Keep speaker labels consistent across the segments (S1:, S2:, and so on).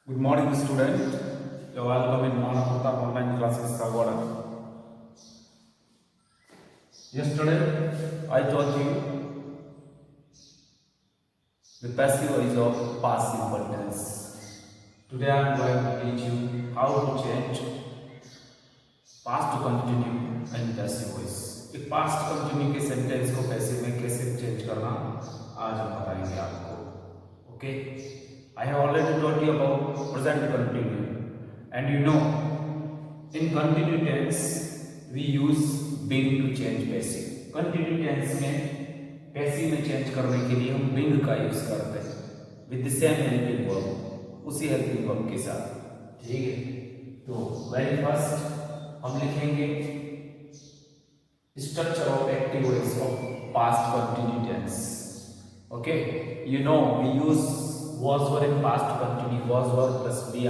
S1: Good morning, student. You're welcome in Manapurta online classes Sagoda. Yesterday, I told you the passive voice of past simple tense. Today, I am going to teach you how to change past to continue and passive voice. एक past continue के sentence को passive में कैसे change करना आज हम बताएंगे आपको. Okay? I have already taught you about present continue, and you know, in continue tense we use being to change passive. Continue tense में passive में change करने के लिए हम being का use करते हैं with the same helping verb, उसी helping verb के साथ. ठीक है, तो very first हम लिखेंगे structure of active voice of past continue tense. Okay, you know we use was were in past continue, was were plus bing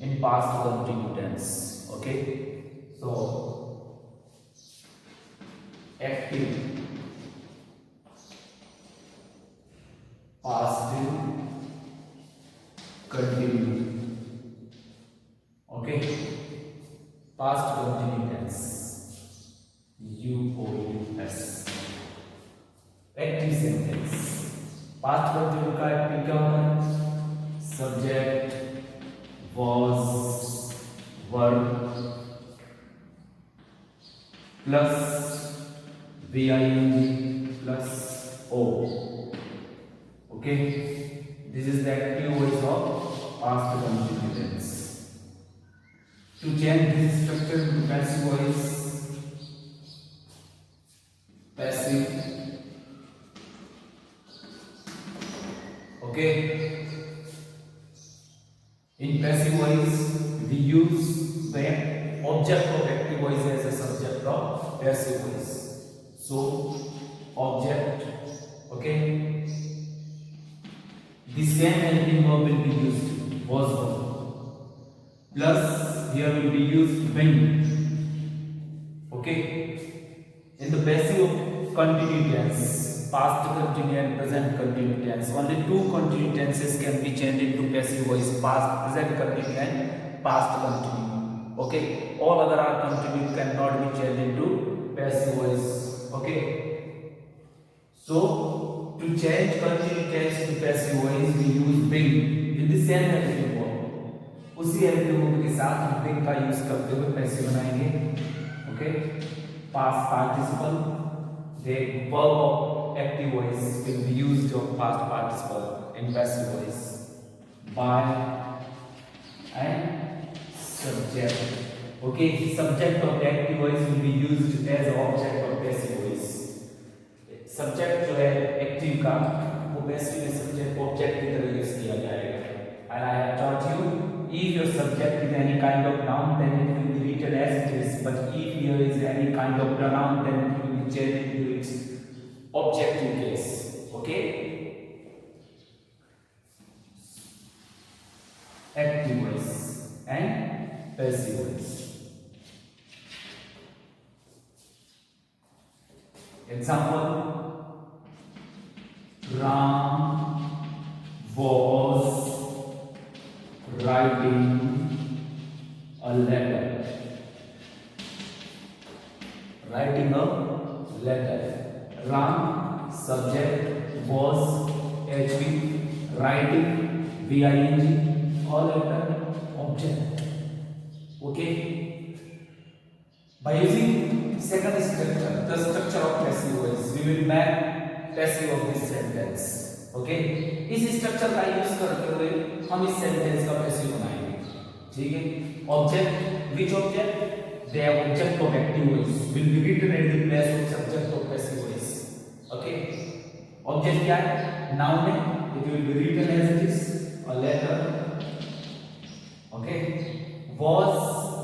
S1: in past continue tense. Okay, so active past continue. Okay, past continue tense UOUS. Active sentence past continue का active क्या होता है? Subject, was, verb plus V I N G plus O. Okay, this is the active voice of past continue tense. To change this structure to passive voice, passive. Okay, in passive voice we use the object of active voice as a subject of passive voice. So object, okay, the same helping verb will be used, was verb, plus here will be used when. Okay, in the passive continue tense, past continue and present continue tense, only two continue tenses can be changed into passive voice: past, present continue and past continue. Okay, all other are continue cannot be changed into passive voice. Okay, so to change continue tense to passive voice we use being with the same helping verb. उसी helping verb के साथ हम being का use करते हुए passive बनाएंगे. Okay, past participle, the verb of active voice will be used of past participle in passive voice by and subject. Okay, subject of active voice will be used as object of passive voice. Subject जो है active का वो passive में subject object की तरह use किया जाएगा. And I have taught you, if your subject is any kind of noun then it will be written as it is, but if there is any kind of pronoun then it will be changed into its objective case. Okay, active voice and passive voice. Example: Ram was writing a letter. Writing a letter. Ram subject, was HV, writing VING, all letter object. Okay, by using second structure, the structure of passive voice, we will make passive of this sentence. Okay, इस structure का use करते हुए हम इस sentence का passive बनाएंगे. ठीक है, object, which object? The object of active voice will be written at the place of subject of passive voice. Okay, object क्या है? Noun है, it will be written as it is, a letter. Okay, was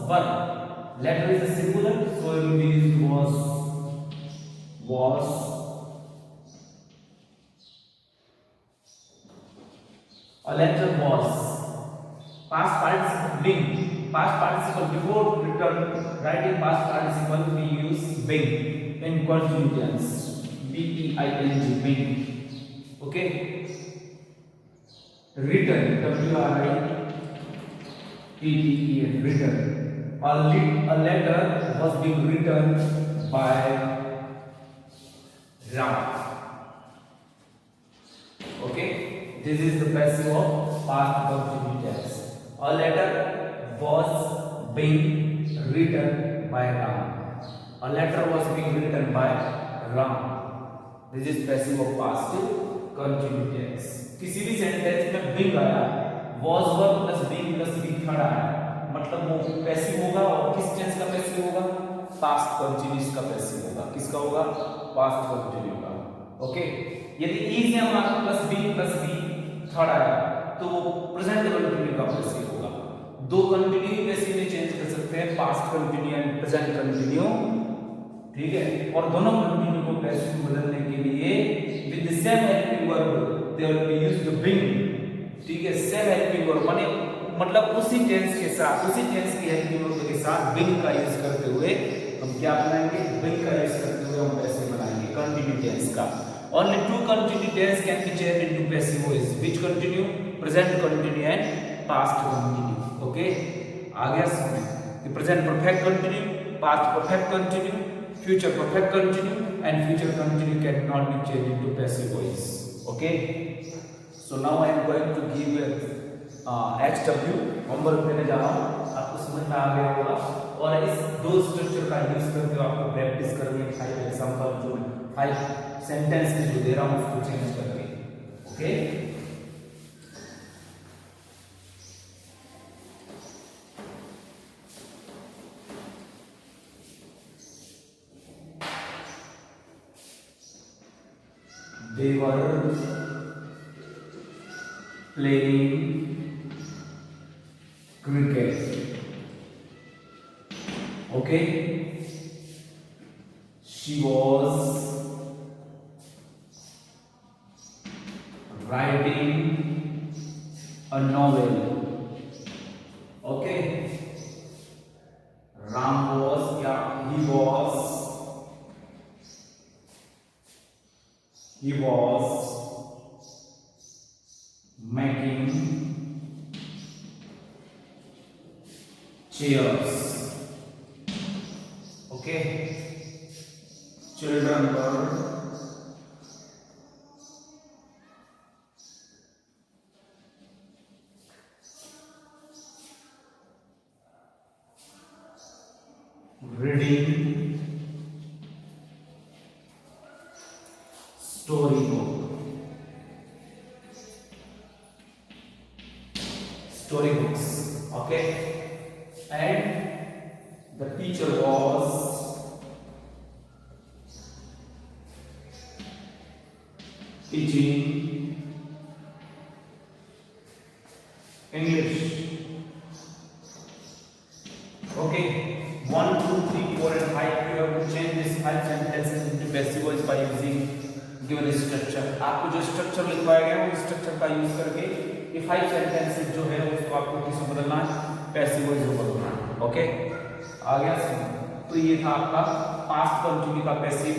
S1: verb, letter is a singular, so it will be used was. A letter was. Past participle being. Past participle before writing past participle we use being in continue tense. BEING, being. Okay, written, W-R-I-T-T-E-N, written. A letter was being written by Ram. Okay, this is the passive of past continuous tense. A letter was being written by Ram. A letter was being written by Ram. This is passive of past continuous tense. किसी भी sentence में being आया, was verb plus being plus be खड़ा है, मतलब वो passive होगा। और किस टेंस का पैसिव होगा? पास्ट कंटिन्यूअस का पैसिव होगा। किसका होगा? पास्ट कंटिन्यूअस का। ओके, यदि ई से हमारा प्लस बी थर्ड आया तो वो प्रेजेंट कंटिन्यू का पैसिव होगा। दो कंटिन्यू पैसिव में चेंज कर सकते हैं, past continue and present continue, ठीक है। और दोनों कंटिन्यू को पैसिव बदलने के लिए with the same helping verb they will be used being, ठीक है। सेम हेल्पिंग वर्ब माने मतलब उसी टेंस के साथ, उसी टेंस की हेल्पिंग वर्ब के साथ बीइंग का यूज करते हुए हम क्या बनाएंगे? बीइंग का यूज करते हुए हम पैसिव बनाएंगे कंटिन्यू टेंस का। Only two continuous tense can be changed into passive voice. Which continue? Present continue and past continue. Okay? आगे समझ कि present perfect continue, past perfect continue, future perfect continue, and future continue cannot be changed into passive voice. Okay? So now I am going to give HW homework देने जा रहा हूँ, आपको समझ में आ गया होगा। और इस दो स्ट्रक्चर का यूज करके आपको प्रैक्टिस करनी है 5 एग्जाम्पल जो 5 सेंटेंस में जो दे रहा हूं उसको चेंज करके। Okay, they were playing cricket. Okay, she was writing a novel. Okay, Ram was, he was making chairs. Okay, children were reading storybooks. Okay, and the teacher was teaching English. Okay, 1, 2, 3, 4 and 5 you have to change this 5 sentences into passive voice by using given structure. आपको जो structure लिखवाया गया है उस structure का use करके ये 5 sentences जो है उसको आपको किसमें बदलना है? पैसिव वॉइस में बदलना है। ओके, आ गया समझ? तो ये था आपका पास्ट कंटिन्यू का पैसिव।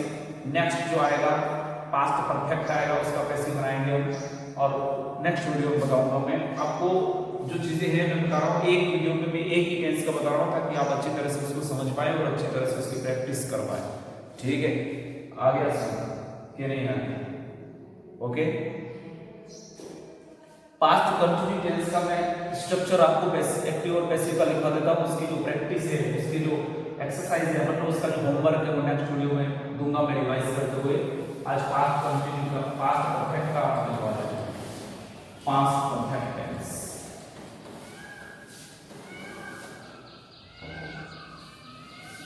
S1: नेक्स्ट जो आएगा पास्ट परफेक्ट आएगा, उसका पैसिव बनाएंगे हम, और नेक्स्ट वीडियो में बताऊंगा। मैं आपको जो चीजें हैं मैं बता रहा हूँ एक वीडियो में, मैं एक ही टेंस का बता रहा हूँ ताकि आप अच्छी तरह से उसको समझ पाए और अच्छी तरह से उसकी प्रैक्टिस कर पाए। ठीक है, आ गया समझ कि नहीं आ गया? ओके, पास्ट कंटिन्यू टेंस का मैं स्ट्रक्चर आपको एक्टिव और पैसिव का लिखवा देता हूँ। उसकी जो प्रैक्टिस है, उसकी जो एक्सरसाइज है, मतलब उसका जो होमवर्क है वो नेक्स्ट वीडियो में दूंगा मैं रिवाइज करते हुए। आज पास्ट कंटिन्यू का, पास्ट परफेक्ट का आप लिखवा देते हैं। Past perfect tense,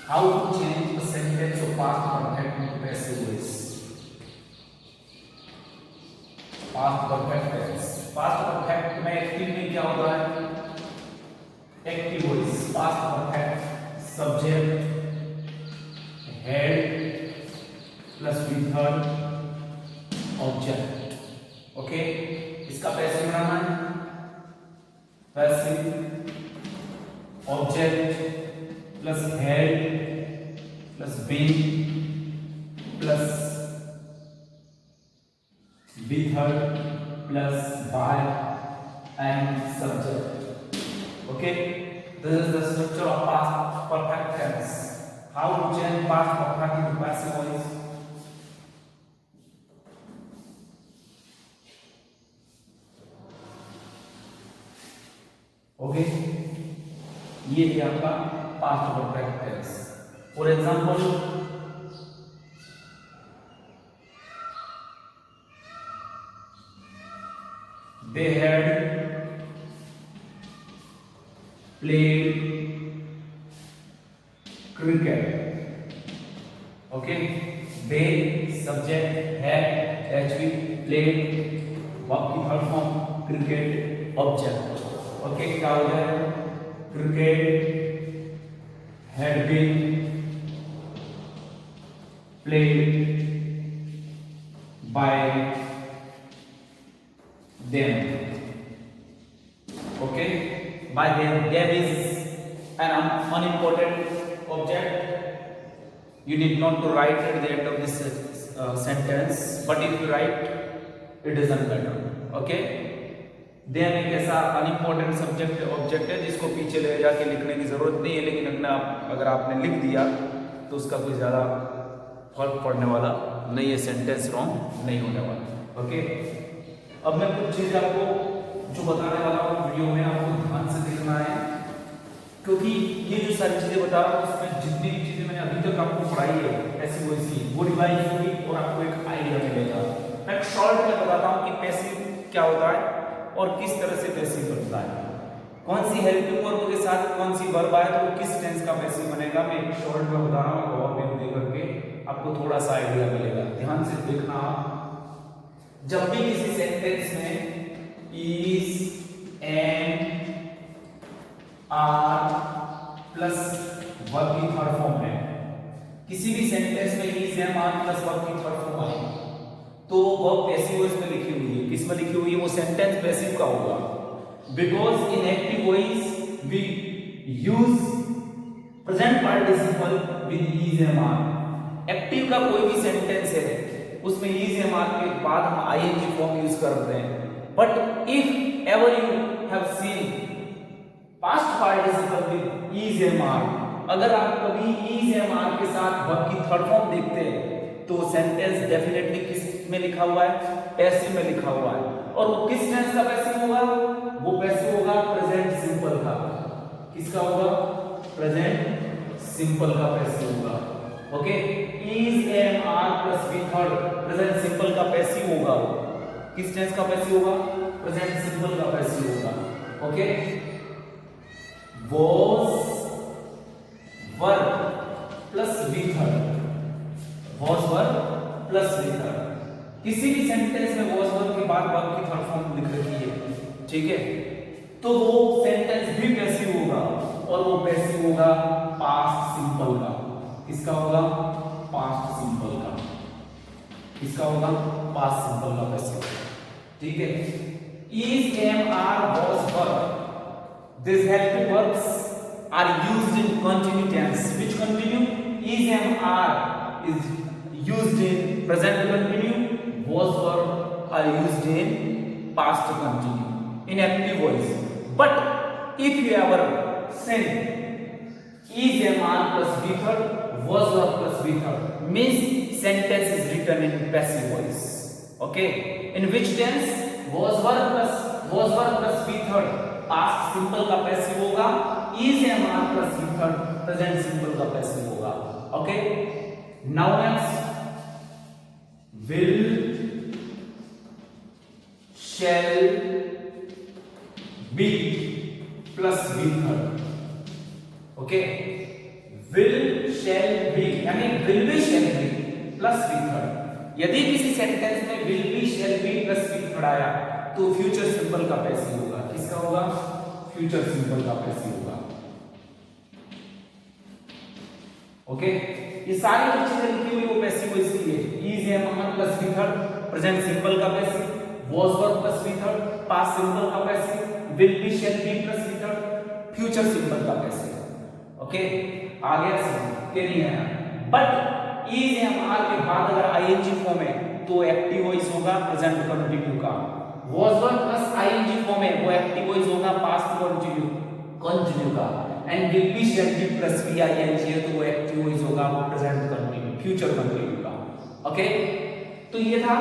S1: how to change the sentence of past perfect into passive voice. Past perfect tense, past perfect में एक्टिव में क्या होता है? Active voice. Past perfect subject had plus V third object. Okay, इसका पैसिव बनाना है। Passive object plus had plus been plus V third plus by and subject. Okay, this is the structure of past perfect tense. How to change past perfect into passive voice? Okay, ये है आपका past perfect tense. For example, they had played cricket. Okay, they subject had played verb की third form cricket object. Okay, क्या हो जाएगा? Cricket had been played by them. Okay, by them. Them is an unimportant object. You need not to write at the end of this sentence, but if you write, it doesn't matter. Okay. Them एक ऐसा unimportant subject object है जिसको पीछे ले जाके लिखने की जरूरत नहीं है, लेकिन अगर आपने लिख दिया तो उसका कोई ज़्यादा फर्क पड़ने वाला नहीं है, सेंटेंस रॉन्ग नहीं होने वाला. ओके, अब मैं कुछ चीज़ आपको जो बताने वाला हूँ वीडियो में आपको ध्यान से देखना है, क्योंकि ये जो सारी चीज़ें बता रहा हूँ उसमें जितनी भी चीज़ें मैंने अभी तक आपको पढ़ाई है पैसिव वॉइस की वो रिवाइज होगी और आपको एक आइडिया मिलेगा. मैं शॉर्ट में बताता हूँ कि पैसिव क्या होता है और किस तरह से पैसिव बनता है, कौन सी हेल्पिंग वर्ब के साथ कौन सी वर्ब आए तो वो किस टेंस का पैसिव बनेगा. मैं एक शॉर्ट में बता रहा हूँ और भी देख करके आपको थोड़ा सा आइडिया मिलेगा. ध्यान से देखना, जब भी किसी सेंटेंस में is and are plus verb की थर्ड फॉर्म है, किसी भी सेंटेंस में is and are plus verb की थर्ड फॉर्म आई तो वर्ब पैसिव वॉइस में लिखी हुई है. किस में लिखी हुई है? वो सेंटेंस पैसिव का होगा. Because in active voice we use present participle with is am are. Active का कोई भी सेंटेंस है उसमें इज एम आर के बाद हम आईएनजी फॉर्म यूज करते हैं. But if ever you have seen past participle with is am are, अगर आप कभी इज एम आर के साथ वर्ब की थर्ड फॉर्म देखते हैं तो सेंटेंस डेफिनेटली किस में लिखा हुआ है? पैसिव में लिखा हुआ है. और वो किस टेंस का पैसिव होगा? वो पैसिव होगा प्रेजेंट सिंपल का. किसका होगा? प्रेजेंट सिंपल का पैसिव होगा. Okay, is am are plus V third present simple का पैसिव होगा. किस टेंस का पैसिव होगा? प्रेजेंट सिंपल का पैसिव होगा. Okay, was verb plus V third, was verb plus V third. किसी भी सेंटेंस में was वर्ब के बाद वर्ब की थर्ड फॉर्म लिख रखी है, ठीक है, तो वो सेंटेंस भी पैसिव होगा और वो पैसिव होगा पास्ट सिंपल का. किसका होगा? पास्ट सिंपल का. किसका होगा? पास्ट सिंपल का पैसिव. ठीक है, is am are was verb, these helping verbs are used in continuous tense. Which continue? Is am are is used in present continue, was verb are used in past continue in active voice. But if you ever send is am are plus be third, was verb plus be third, means sentence is written in passive voice. Okay, in which tense? was verb plus be third past simple का passive होगा, is am are plus be third present simple का passive होगा. Okay, now next, will, shall, be plus be third. Okay, will, shall, be यानी will be, shall be plus be third. यदि किसी sentence में will be, shall be plus be third आया तो future simple का passive होगा. किसका होगा? फ्यूचर सिंपल का पैसिव होगा. ओके, ये सारी जो चीजें लिखी हुई वो पैसिव वॉइस की है. Is am are plus B third present simple का passive, was verb plus B third past simple का passive, will be, shall be plus B third future simple का पैसिव. ओके, आगे समझ के नहीं है. बट इज एम आर के बाद अगर आईएनजी फॉर्म है तो एक्टिव वॉइस होगा प्रेजेंट कंटिन्यू का. was verb plus ING form है, वो एक्टिव वॉइस होगा पास्ट कंटिन्यू का, and will be shall be plus V ING है तो वो एक्टिव वॉइस होगा प्रेजेंट कंटिन्यू फ्यूचर कंटिन्यू का। ओके, तो ये था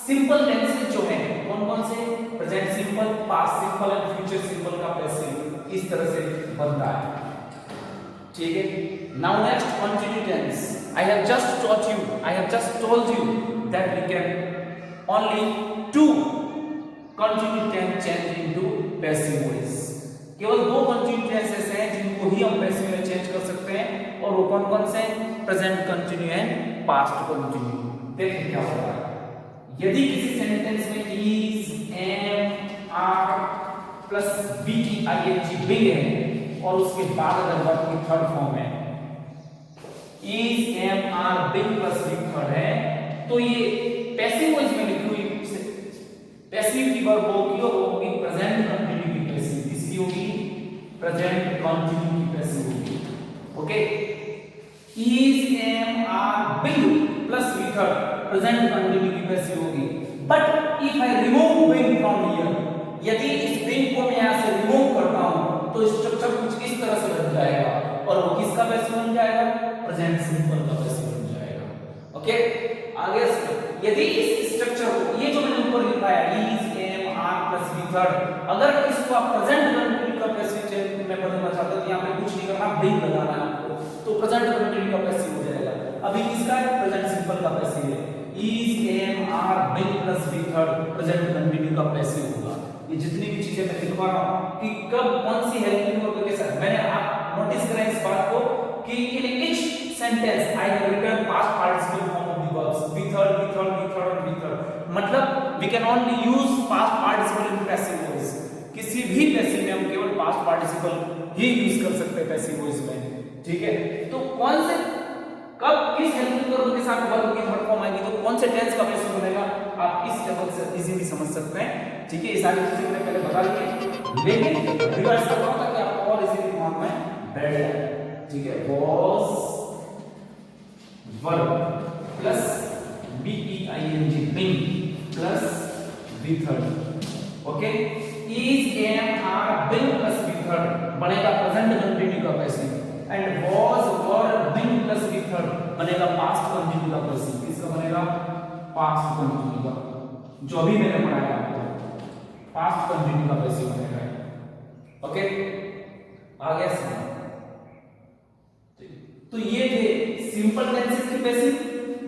S1: सिंपल टेंसेस जो है कौन कौन से, present simple, past simple and future simple का पैसिव इस तरह से बनता है। ठीक है, now next continue tense. I have just taught you, I have just told you that we can only two continue tense change into passive voice। केवल दो continue tenses हैं जिनको ही हम passive में चेंज कर सकते हैं, और वो कौन कौन से, present continue and past continue। देखिए क्या होता है, यदि किसी सेंटेंस में is, am, are plus be की ing बिग है और उसके बाद अगर वर्ब की थर्ड फॉर्म है is, am, are big plus big third है, तो ये पैसिव वॉइस में लिखी हुई पैसिव की वर्ब होगी और वो होगी प्रेजेंट कंटिन्यू की पैसिव। इसकी होगी प्रेजेंट कंटिन्यू की पैसिव होगी। Okay, is, am, are big plus big third present continue की पैसिव होगी। But if I remove big from here, यदि इस बिग को मैं यहां से रिमूव करता हूं तो स्ट्रक्चर कुछ इस तरह से बन जाएगा, और वो किसका पैसिव बन जाएगा, प्रेजेंट सिंपल का पैसिव बन जाएगा। ओके, आगे यदि इस स्ट्रक्चर को, ये जो मैंने ऊपर लिखा है is, am, are plus B third, अगर इसको आप प्रेजेंट कंटिन्यू का पैसिव में बदलना चाहते हो तो यहां पे कुछ नहीं करना, बिग लगाना है आपको, तो प्रेजेंट कंटिन्यू का पैसिव हो जाएगा। अभी किसका है, प्रेजेंट सिंपल का पैसिव है, is, am, are big plus B third present continue का पैसिव होगा। ये जितनी भी चीजें मैं लिखवा रहा हूं कि कब कौन सी हेल्पिंग वर्ब के साथ, मैंने आप नोटिस करें इस बात को कि in each sentence I have written past participle form of the verbs B third B third B third और बी थर्ड, मतलब we can only use past participle in passive voice. किसी भी पैसिव में हम केवल पास्ट पार्टिसिपल ही use कर सकते हैं पैसिव वॉइस में। ठीक है, तो कौन से कब किस हेल्पिंग वर्ब के साथ वर्ब की थर्ड फॉर्म आएगी तो कौन से टेंस का पैसिव बनेगा, आप इस टेबल से इजीली समझ सकते हैं। ठीक है, ये सारी चीजें मैंने पहले बता दी, लेकिन रिवर्स कर रहा हूं ताकि आपको और इजीली दिमाग में बैठ जाए। ठीक है, was verb plus being being plus B third. Okay, is, am, are being plus B third बनेगा प्रेजेंट कंटिन्यू का passive, and was verb being plus B third बनेगा पास्ट कंटिन्यू का पैसिव। किसका बनेगा, पास्ट कंटिन्यू का, जो अभी मैंने पढ़ाया आपको पास्ट कंटिन्यू का पैसिव बनेगा। ओके, आगे सुनो, तो ये थे सिंपल टेंसेस के पैसिव,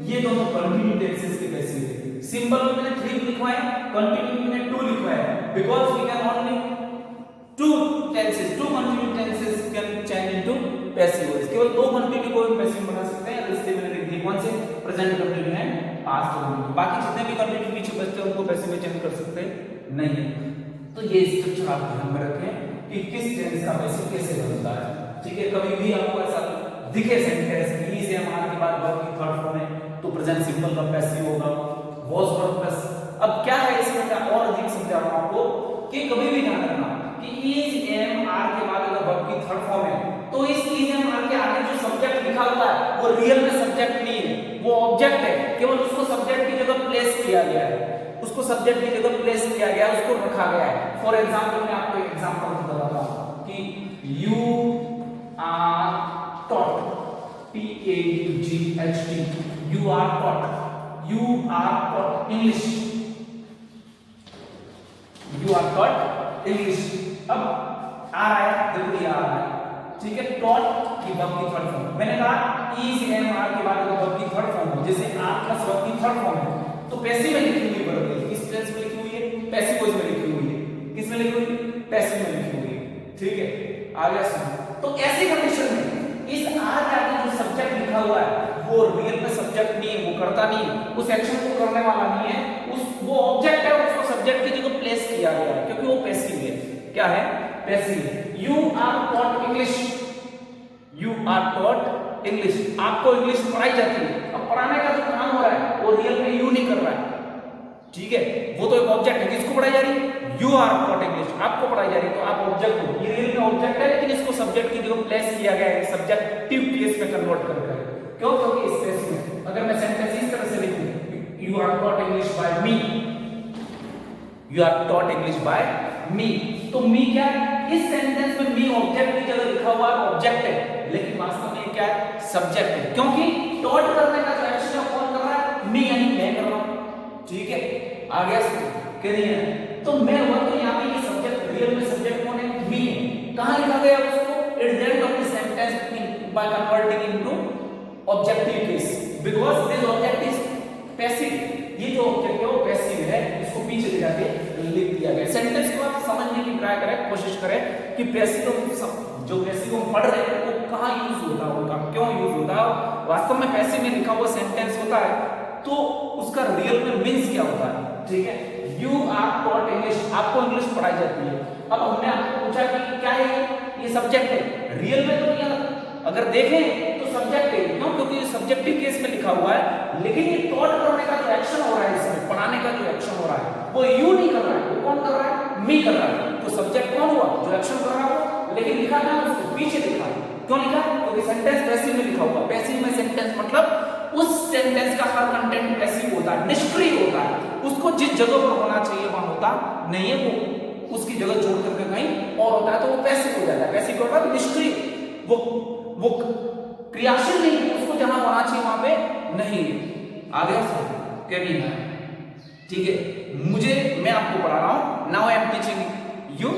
S1: ये दोनों कंटिन्यू टेंसेस के पैसिव है। सिंपल में मैंने 3 लिखवाए, कंटिन्यू में मैंने 2 लिखवाए, because we can only two continue tenses can change into passive voice. केवल 2 कंटिन्यू को पैसिव बना सकते हैं, इसलिए मैंने लिख दिया कौन से, present continue and past continue. बाकी जितने भी कंटिन्यू पीछे बचते हैं उनको पैसिव में चेंज कर सकते नहीं। तो ये स्ट्रक्चर आप ध्यान में रखें कि किस टेंस का पैसिव कैसे बनता है। ठीक है, कभी भी आपको ऐसा दिखे सेंटेंस is, am, are के बाद वर्ब की थर्ड फॉर्म है तो प्रेजेंट सिंपल का पैसिव होगा was वर्ब प्लस। अब क्या है इसमें, क्या और अधिक समझा रहा हूं आपको कि कभी भी ध्यान रखना कि is, am, are के बाद अगर वर्ब की थर्ड फॉर्म है तो इस is, am, are के आगे जो सब्जेक्ट लिखा हुआ है वो रियल में सब्जेक्ट नहीं है, वो ऑब्जेक्ट है, केवल उसको सब्जेक्ट की जगह प्लेस किया गया है, उसको सब्जेक्ट की जगह प्लेस किया गया है, उसको रखा गया है। फॉर एग्जांपल मैं आपको एक एग्जांपल बताता हूं कि you are taught, T-A-U-G-H-T, you are taught English, you are taught English। अब आ रहा है, देखो ये आ रहा है, ठीक है, taught की वर्ब की थर्ड फॉर्म, मैंने कहा is, am, are के बाद अगर वर्ब की थर्ड फॉर्म हो, जैसे are प्लस वर्ब की थर्ड फॉर्म है तो पैसिव में लिखी हुई वर्ब है, किस टेंस में लिखी हुई है, पैसिव वॉइस में लिखी हुई है। किस में लिखी हुई है, पैसिव में लिखी हुई है। ठीक है, आगे सुनो, तो ऐसी कंडीशन में इस आर के आगे जो सब्जेक्ट लिखा हुआ है वो रियल में सब्जेक्ट नहीं है, वो करता नहीं है, उस एक्शन को करने वाला नहीं है, वो ऑब्जेक्ट है, उसको सब्जेक्ट की जगह प्लेस किया गया है क्योंकि वो पैसिव है। क्या है, passive. You are taught English, you are taught English, आपको इंग्लिश पढ़ाई जाती है। अब पढ़ाने का जो काम हो रहा है वो रियल में यू नहीं कर रहा है, ठीक है, वो तो एक ऑब्जेक्ट है। किसको पढ़ाई जा रही है, यू आर टॉट इंग्लिश, आपको पढ़ाई जा रही है, तो आप ऑब्जेक्ट हो। ये रियल में ऑब्जेक्ट है लेकिन इसको सब्जेक्ट की जगह प्लेस किया गया है, सब्जेक्टिव केस में कन्वर्ट करके। क्यों, क्योंकि इस केस में अगर मैं सेंटेंस इस तरह से लिखूं, you are taught English by me, you are taught English by me. तो मी क्या है, इस सेंटेंस में मी ऑब्जेक्ट की जगह लिखा हुआ ऑब्जेक्ट है, लेकिन वास्तव में क्या है, सब्जेक्ट है, क्योंकि टॉट करने का जो एक्शन है कौन कर रहा है, मी यानी मैं कर रहा हूं। ठीक है, आ गया क्लियर है। तो मैं हुआ, तो यहाँ पे ये सब्जेक्ट, रियल में सब्जेक्ट कौन है, मी है। कहां लिखा गया उसको, at the end of the sentence by converting into objective case, because this object is passive. ये जो ऑब्जेक्ट है वो पैसिव है, इसको पीछे ले जाके लिख दिया गया। सेंटेंस को आप समझने की ट्राई करें, कोशिश करें कि पैसिव जो पैसिव हम पढ़ रहे हैं वो कहां यूज होता है, उनका क्यों यूज होता है, वास्तव में पैसिव में लिखा हुआ सेंटेंस होता है तो उसका रियल में मीन्स क्या होता है। ठीक है, यू आर टॉट इंग्लिश, आपको इंग्लिश पढ़ाई जाती है। अब हमने आपको पूछा कि क्या है ये सब्जेक्ट है, रियल में तो नहीं, अगर देखें तो सब्जेक्ट है, क्यों, क्योंकि ये सब्जेक्टिव केस में लिखा हुआ है, लेकिन ये टॉट करने का जो एक्शन हो रहा है, इसमें पढ़ाने का जो एक्शन हो रहा है वो यू नहीं कर रहा है, वो कौन कर रहा है, मी कर रहा है। तो सब्जेक्ट कौन हुआ, जो एक्शन कर रहा है, लेकिन लिखा था उसको पीछे लिखा है, क्यों लिखा, क्योंकि सेंटेंस पैसिव में लिखा हुआ। पैसिव में सेंटेंस मतलब उस सेंटेंस का हर कंटेंट पैसिव होता है, निष्क्रिय होता है, उसको जिस जगह पर होना चाहिए वहां होता नहीं है, वो उसकी जगह छोड़ करके कहीं और होता है, तो वो पैसिव हो जाता है। पैसिव का मतलब निष्क्रिय, वो क्रियाशील नहीं है, उसको जहां होना चाहिए वहां पे नहीं। आगे कैरी है, ठीक है, मैं आपको पढ़ा रहा हूं, now I am teaching you.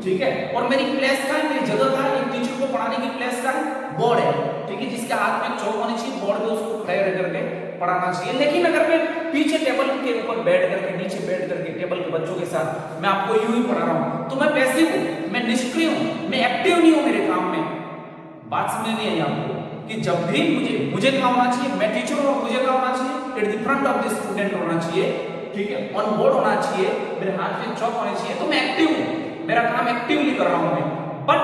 S1: ठीक है, और मेरी प्लेस का, मेरी जगह का, एक टीचर को पढ़ाने की प्लेस का बोर्ड है। ठीक है, जिसके हाथ में चौक होनी चाहिए, बोर्ड पे उसको खड़े रह करके पढ़ाना चाहिए। लेकिन अगर मैं पीछे टेबल के ऊपर बैठ करके, नीचे बैठ करके टेबल के बच्चों के साथ मैं आपको यूं ही पढ़ा रहा हूं, तो मैं पैसिव हूं, मैं निष्क्रिय हूं, मैं एक्टिव नहीं हूं मेरे काम में। बात समझ नहीं आई आपको कि जब भी मुझे क्या होना चाहिए, मैं टीचर हूं, मुझे क्या होना चाहिए, at the front of the student होना चाहिए। ठीक है, ऑन बोर्ड होना चाहिए, मेरे हाथ में चौक होनी चाहिए, तो मैं एक्टिव हूं, मेरा काम एक्टिवली कर रहा हूं मैं। बट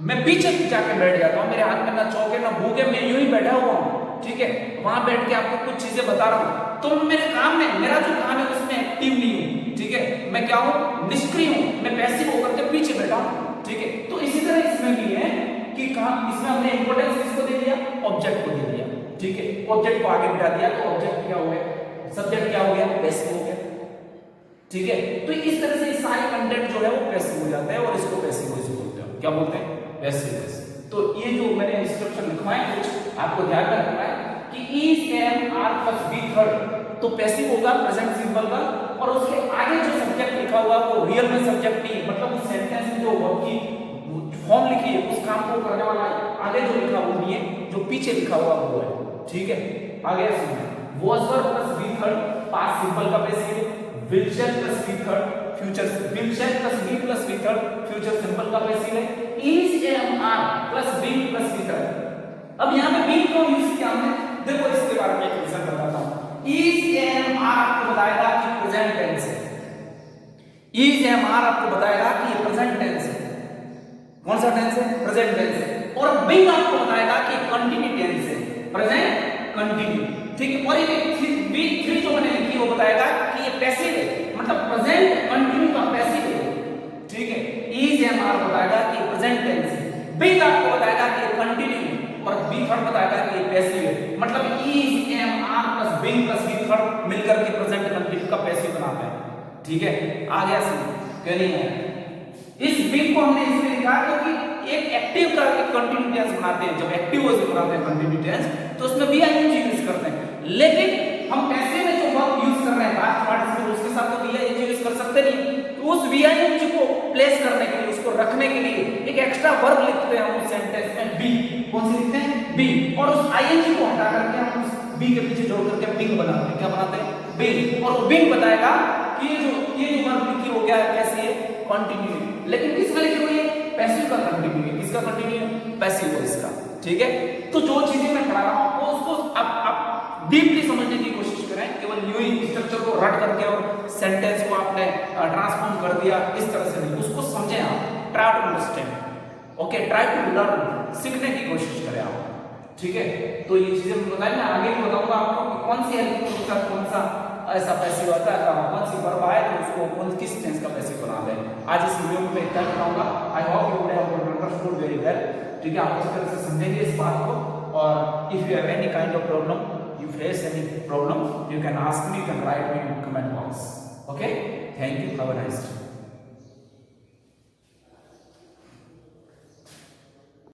S1: मैं पीछे जाके बैठ जाता हूं, मेरे हाथ में ना चौक है ना बुक है, मैं यूं ही बैठा हुआ हूं। ठीक है, वहां बैठ के आपको कुछ चीजें बता रहा हूं, तो मेरे काम में, मेरा जो काम है उसमें एक्टिव नहीं हूं। ठीक है, मैं क्या हूं, निष्क्रिय हूं, मैं पैसिव होकर के पीछे बैठा हूं। ठीक है, तो इसी तरह इसमें भी है कि कहां, इसमें हमने इंपॉर्टेंस किसको दे दिया, ऑब्जेक्ट को दे दिया। ठीक है, ऑब्जेक्ट को आगे बिठा दिया, तो ऑब्जेक्ट क्या हो गया, सब्जेक्ट क्या हो गया, पैसिव हो गया। ठीक है, तो इस तरह से सारे कंटेंट जो है वो पैसिव हो जाते हैं, और इसको पैसिव वॉइस बोलते हैं। क्या बोलते हैं, पैसिव वॉइस। तो ये जो मैंने इंस्ट्रक्शन लिखवाए, कुछ आपको ध्यान में रखना है कि is am are plus B third, तो पैसिव होगा प्रेजेंट सिंपल का, और उसके आगे जो सब्जेक्ट लिखा हुआ वो रियल में सब्जेक्ट नहीं, मतलब उस सेंटेंस में जो वर्ब की फॉर्म लिखी है उस काम को करने वाला आगे जो लिखा वो नहीं है, जो पीछे लिखा हुआ वो है। ठीक है, आगे सुनिए, was verb plus be third, past simple का passive, will shall plus be third, future will shall plus be plus be third, future simple का पैसिव है, is am are plus being plus be third। अब यहाँ पे being को use किया हमने, देखो इसके बारे में एक रीजन बताता हूँ। is am are आपको बताएगा कि प्रेजेंट टेंस है, is am are आपको बताएगा कि ये प्रेजेंट टेंस है, कौन सा टेंस है, प्रेजेंट टेंस है, और being आपको बताएगा कि कंटिन्यू टेंस है, प्रेजेंट कंटिन्यू। ठीक है, और ये V3 जो मैंने लिखी वो बताएगा कि ये पैसिव है, मतलब प्रेजेंट कंटिन्यू का पैसिव है। ठीक है, इज एम आर बताएगा कि प्रेजेंट टेंस है, बीइंग आपको बताएगा कि ये कंटिन्यू, और बी थर्ड बताएगा कि ये पैसिव है, मतलब is am are plus being plus B third मिलकर के प्रेजेंट कंटिन्यू का पैसिव बनाते हैं। ठीक है, आ गया समझ, क्लियर है। इस बीइंग को हमने इसलिए लिखा क्योंकि एक एक्टिव का एक कंटिन्यू टेंस बनाते हैं, जब एक्टिव वॉइस बनाते हैं कंटिन्यू टेंस, तो उसमें V I N G use करते हैं। लेकिन हम पैसिव में जो वर्ब यूज कर रहे हैं पास्ट पार्टिसिपल, उसके साथ तो V I N G use कर सकते नहीं, तो उस वी आई एन जी को प्लेस करने के लिए, उसको रखने के लिए एक एक्स्ट्रा वर्ब लिखते हैं हम उस सेंटेंस में, बी। कौन सी लिखते हैं, बी, और उस आई एन जी को हटा करके हम उस बी के पीछे जोड़ करके बिंग बनाते हैं। क्या बनाते हैं, बिंग, और वो बिंग बताएगा कि ये जो वर्ब लिखी हो गया है कैसी है, कंटिन्यू। लेकिन किसका लिखी हुई है, पैसिव का कंटिन्यू है, किसका कंटिन्यू है, पैसिव वॉइस का। ठीक है, तो जो चीजें मैं पढ़ा रहा हूं आपको उसको आप डीपली समझने की कोशिश करें, केवल यूं ही स्ट्रक्चर को रट करके और सेंटेंस को आपने ट्रांसफॉर्म कर दिया इस तरह से नहीं, उसको समझें आप, try to understand, okay, try to learn, सीखने की कोशिश करें आप। ठीक है, तो ये चीजें बताएं, मैं आगे भी बताऊंगा आपको कि कौन सी हेल्पिंग के साथ कौन सा ऐसा पैसिव आता है, कौन सी वर्ब आए तो उसको कौन किस टेंस का पैसिव बना दें। आज इस वीडियो में मैं इतना बताऊंगा, I hope you would have understood very well. ठीक है, आप इस तरह से समझेंगे इस बात को, और if you have any kind of problem, you face any problem, you can ask me, you can write me in comment box. Okay, thank you. Thank you. Have a nice day.